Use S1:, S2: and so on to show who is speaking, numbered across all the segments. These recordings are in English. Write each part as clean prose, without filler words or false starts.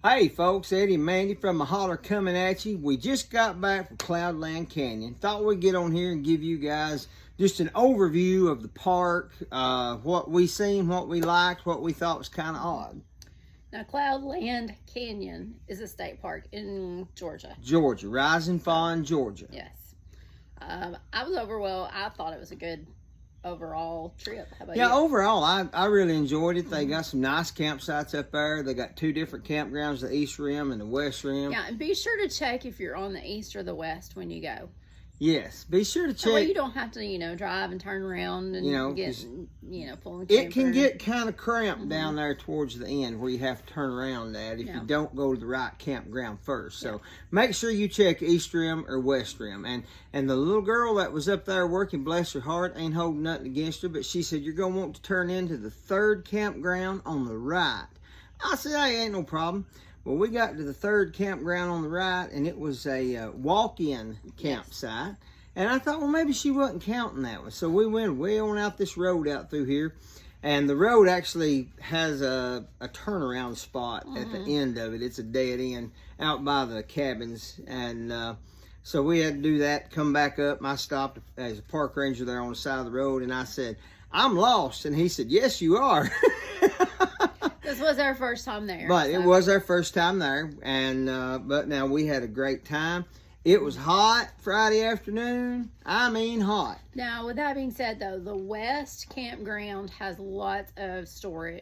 S1: Hey folks, Eddie and Mandy from the holler coming at you. We just got back from Cloudland Canyon. Thought we'd get on here and give you guys just an overview of the park, what we seen, what we liked, what we thought was kind of odd.
S2: Now, Cloudland Canyon is a state park in Georgia.
S1: Georgia, Rising Fawn, Georgia.
S2: Yes. I thought it was a good overall trip. How about you?
S1: Overall, I really enjoyed it. They got some nice campsites up there. They got two different campgrounds, the East Rim and the West Rim.
S2: Yeah, and be sure to check if you're on the east or the west when you go.
S1: Yes, be sure to check.
S2: That way you don't have to, drive and turn around and get, pulling.
S1: It can get kind of cramped down there towards the end where you have to turn around at if you don't go to the right campground first. So make sure you check East Rim or West Rim. And the little girl that was up there working, bless her heart, ain't holding nothing against her, but she said, you're going to want to turn into the third campground on the right. I said, hey, ain't no problem. Well, we got to the third campground on the right, and it was a walk-in campsite. And I thought, well, maybe she wasn't counting that one. So we went way on out this road out through here. And the road actually has a turnaround spot at the end of it. It's a dead end out by the cabins. And so we had to do that, come back up. I stopped as a park ranger there on the side of the road, and I said, I'm lost. And he said, yes, you are.
S2: This was our first time there.
S1: But it was our first time there, and but now we had a great time. It was hot Friday afternoon. I mean hot.
S2: Now, with that being said, though, the West Campground has lots of
S1: shade.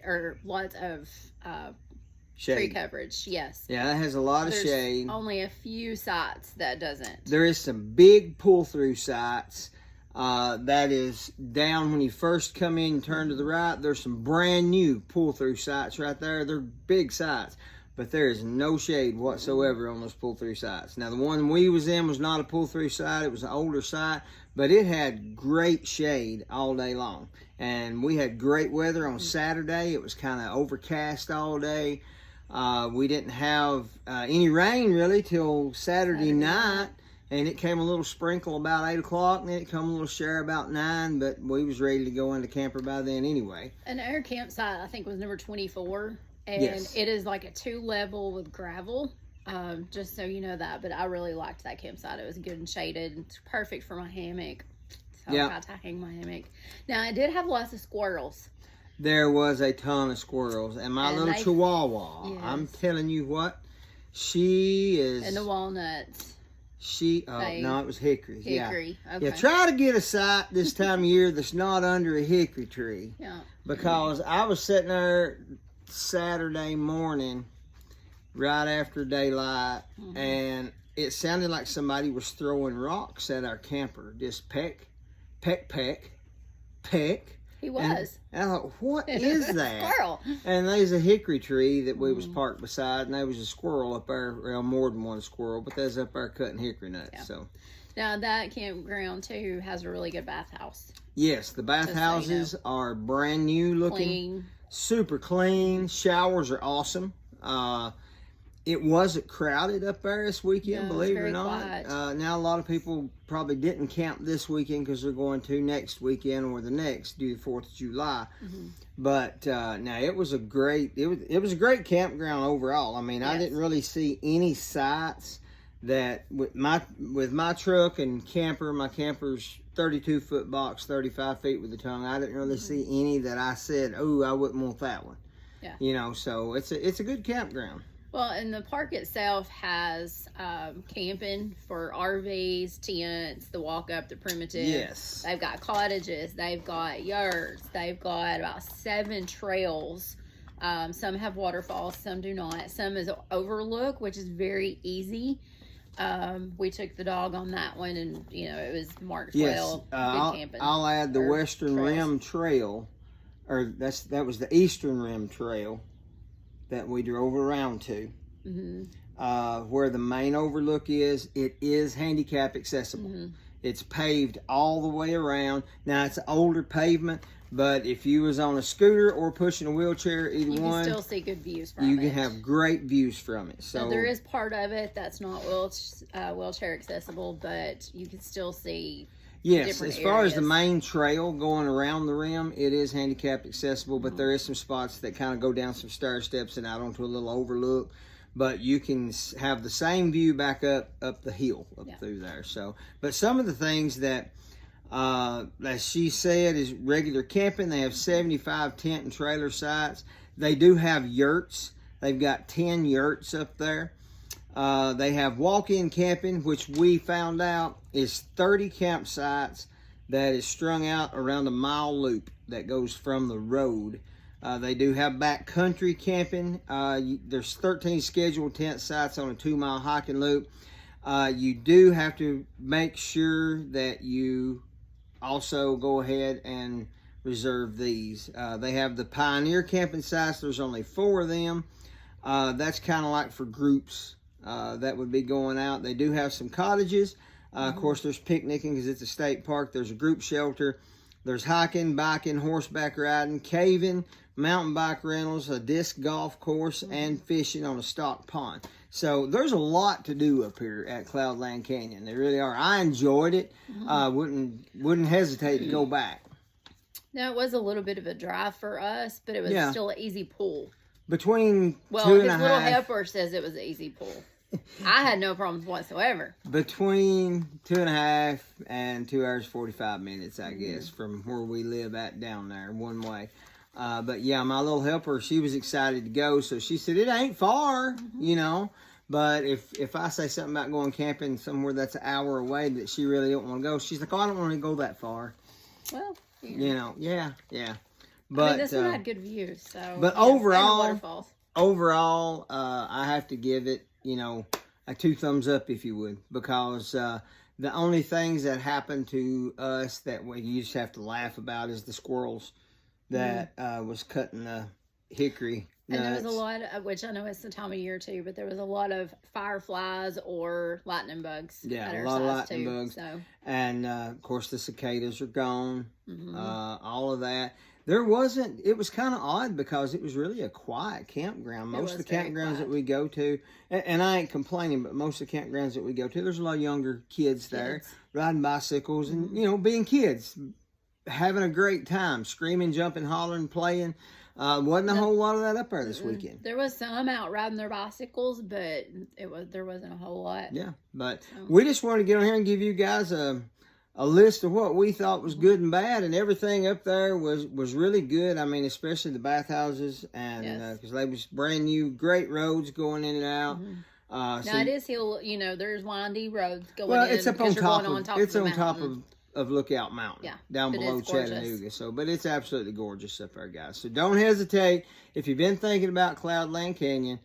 S2: tree coverage. Yes.
S1: Yeah, it has a lot of shade.
S2: Only a few sites that doesn't.
S1: There is some big pull-through sites. That is down when you first come in and turn to the right. There's some brand new pull-through sites right there. They're big sites, but there is no shade whatsoever on those pull-through sites. Now, the one we was in was not a pull-through site. It was an older site, but it had great shade all day long. And we had great weather on Saturday. It was kind of overcast all day. We didn't have any rain really till Saturday night. And it came a little sprinkle about 8 o'clock, and then it came a little shower about 9, but we was ready to go into camper by then anyway.
S2: And our campsite, I think, was number 24. And it is like a 2-level with gravel, just so you know that. But I really liked that campsite. It was good and shaded. It's perfect for my hammock. So I got to hang my hammock. Now, I did have lots of squirrels.
S1: There was a ton of squirrels. And my little chihuahua, I'm telling you what, she is...
S2: And the walnuts.
S1: No, it was hickories.
S2: Hickory, okay.
S1: Yeah, try to get a site this time of year that's not under a hickory tree.
S2: Yeah.
S1: Because I was sitting there Saturday morning, right after daylight, and it sounded like somebody was throwing rocks at our camper. Just peck, peck, peck, peck.
S2: He was.
S1: And I thought, what is that?
S2: Squirrel.
S1: And there's a hickory tree that we was parked beside, and there was a squirrel up there. Well, more than one squirrel, but there's up there cutting hickory nuts. Yeah. So
S2: now that campground too has a really good bathhouse.
S1: Yes, the bathhouses are brand new looking,
S2: clean.
S1: Super clean. Showers are awesome. It wasn't crowded up there this weekend, believe it or not. Now, a lot of people probably didn't camp this weekend because they're going to next weekend or the next, due to the 4th of July. But now it was a great, it was a great campground overall. I mean, I didn't really see any sites that with my truck and camper. My camper's 32-foot box, 35 feet with the tongue. I didn't really see any that I said, oh, I wouldn't want that one. Yeah. So it's a good campground.
S2: Well, and the park itself has camping for RVs, tents, the walk up, the primitive.
S1: Yes.
S2: They've got cottages. They've got yurts. They've got about 7 trails. Some have waterfalls. Some do not. Some is overlook, which is very easy. We took the dog on that one, and it was marked well. Good camping.
S1: I'll add the Western Rim Trail, or that was the Eastern Rim Trail that we drove around to. Where the main overlook is, it is handicap accessible. It's paved all the way around. Now, it's an older pavement, but if you was on a scooter or pushing a wheelchair, either one,
S2: you can still see good views from it.
S1: You can have great views from it. So
S2: there is part of it that's not wheelchair accessible, but you can still see.
S1: Yes, as far as the main trail going around the rim, it is handicap accessible, but there is some spots that kind of go down some stair steps and out onto a little overlook. but you can have the same view back up the hill through there. So, but some of the things that as she said is regular camping. They have 75 tent and trailer sites. They do have yurts. They've got 10 yurts up there. They have walk-in camping, which we found out is 30 campsites that is strung out around a mile loop that goes from the road. They do have backcountry camping. There's 13 scheduled tent sites on a 2-mile hiking loop. You do have to make sure that you also go ahead and reserve these. They have the Pioneer camping sites. There's only 4 of them. That's kind of like for groups that would be going out. They do have some cottages. Of course, there's picnicking because it's a state park. There's a group shelter. There's hiking, biking, horseback riding, caving, mountain bike rentals, a disc golf course, and fishing on a stock pond. So there's a lot to do up here at Cloudland Canyon. There really are. I enjoyed it. Wouldn't hesitate to go back.
S2: Now, it was a little bit of a drive for us, but it was still an easy pull.
S1: Between
S2: well,
S1: 2.5...
S2: his little helper says it was an easy pull. I had no problems whatsoever.
S1: Between 2.5 and 2 hours 45 minutes, I guess, from where we live at down there, one way. But yeah, my little helper, she was excited to go, so she said it ain't far, you know. But if I say something about going camping somewhere that's an hour away that she really don't want to go, she's like, oh, I don't want to go that far.
S2: Well,
S1: you know, yeah. But
S2: I mean, this one had good views, so.
S1: But overall, I have to give it, you know, a 2 thumbs up, if you would, because the only things that happen to us that you just have to laugh about is the squirrels that was cutting the hickory nuts.
S2: And there was a lot of, which I know it's the time of year too, but there was a lot of fireflies or lightning bugs.
S1: Yeah, a lot of lightning bugs. So. And of course the cicadas are gone. All of that. It was kind of odd because it was really a quiet campground. Most of the campgrounds that we go to, and I ain't complaining, but most of the campgrounds that we go to, there's a lot of younger kids there riding bicycles and, you know, being kids, having a great time, screaming, jumping, hollering, playing. Wasn't a whole lot of that up there this weekend.
S2: There was some out riding their bicycles, but there wasn't a whole lot.
S1: Yeah, but we just wanted to get on here and give you guys a list of what we thought was good and bad, and everything up there was really good. I mean, especially the bathhouses, and because they was brand new, great roads going in and out.
S2: Now it is hill, you know, there's windy roads going in.
S1: Well, it's up on top
S2: of
S1: Lookout Mountain, down below Chattanooga.
S2: Gorgeous.
S1: But it's absolutely gorgeous up there, guys. So don't hesitate. If you've been thinking about Cloudland Canyon,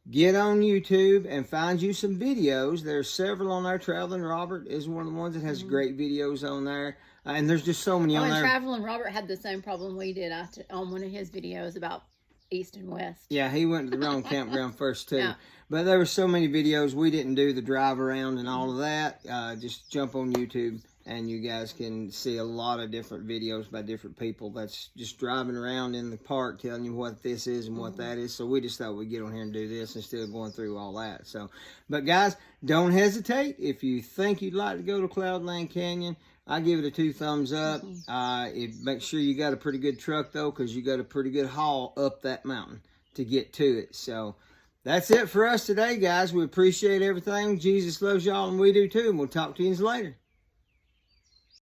S1: get on YouTube and find you some videos. There's several on there. Traveling Robert is one of the ones that has great videos on there. And there's just so many on there.
S2: Traveling Robert had the same problem we did on one of his videos about east and west.
S1: Yeah, he went to the wrong campground first too. But there were so many videos. We didn't do the drive around and all of that. Just jump on YouTube and you guys can see a lot of different videos by different people that's just driving around in the park telling you what this is and what that is. So we just thought we'd get on here and do this instead of going through all that. So, but guys, don't hesitate. If you think you'd like to go to Cloudland Canyon, I give it a 2 thumbs up. Make sure you got a pretty good truck though, because you got a pretty good haul up that mountain to get to it. So that's it for us today, guys. We appreciate everything. Jesus loves y'all and we do too. And we'll talk to you later.